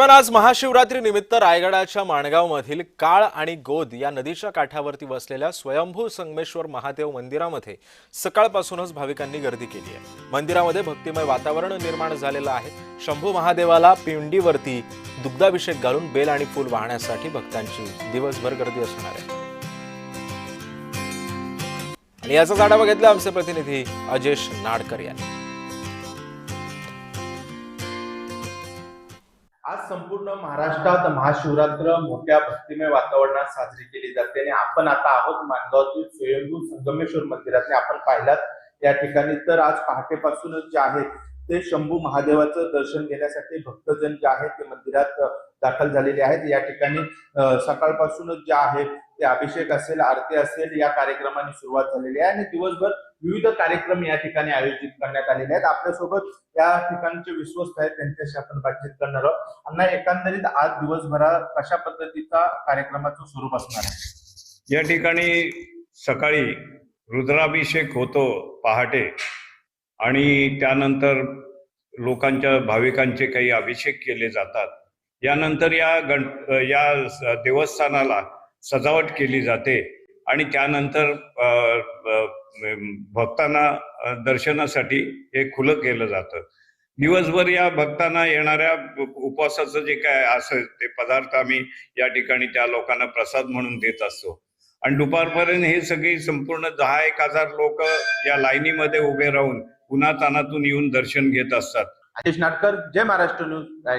पण आज महाशिवरात्री निमित्त रायगडाच्या माणगावमधील काळ आणि गोद या नदीच्या काठावरती वसलेल्या स्वयंभू संगमेश्वर महादेव मंदिरामध्ये सकाळपासूनच भाविकांनी गर्दी केली आहे। मंदिरामध्ये भक्तिमय वातावरण निर्माण झालेलं आहे। शंभू महादेवाला पिंडीवरती दुग्धाभिषेक घालून बेल आणि फूल वाहण्यासाठी भक्तांची दिवसभर गर्दी असणार आहे। आणि याचा आढावा घेतला आमचे प्रतिनिधी अजेश नाडकर यांनी। आज संपूर्ण महाराष्ट्रात महाशिवरात्र मोठ्या भक्तिमय वातावरणात साजरी केली जाते आणि आपण आता आहोत माणगावातील स्वयंभू संगमेश्वर मंदिरात। आपण पाहिलात या ठिकाणी तर आज पहाटेपासूनच जे आहेत ते शंभू महादेवाचं दर्शन घेण्यासाठी भक्तजन जे आहेत ते मंदिरात दाखल झालेले आहेत। या ठिकाणी सकाळपासूनच जे आहे ते अभिषेक असेल, आरती असेल या कार्यक्रमांनी सुरुवात झालेली आहे आणि दिवसभर विविध कार्यक्रम या ठिकाणी आयोजित करण्यात आलेले आहेत। आपल्यासोबत या ठिकाणचे विश्वस्त आहेत, त्यांच्याशी आपण बातचीत करणार आहोत। अण्णा, एकंदरीत आज दिवसभरात कशा पद्धतीचा कार्यक्रमाचं स्वरूप असणार आहे? या ठिकाणी सकाळी रुद्राभिषेक होतो पहाटे आणि त्यानंतर लोकांच्या भाविकांचे काही अभिषेक केले जातात। यानंतर या देवस्थानाला सजावट केली जाते आणि त्यानंतर भक्तांना दर्शनासाठी हे खुलं केलं जातं। दिवसभर या भक्तांना येणाऱ्या उपवासाचं जे काय असेल ते पदार्थ आम्ही या ठिकाणी त्या लोकांना प्रसाद म्हणून देत असतो आणि दुपारपर्यंत हे सगळी संपूर्ण 10-1 हजार लोक या लाईनीमध्ये उभे राहून उन्हातानातून येऊन दर्शन घेत असतात। अजेश नाडकर, जय महाराष्ट्र न्यूज।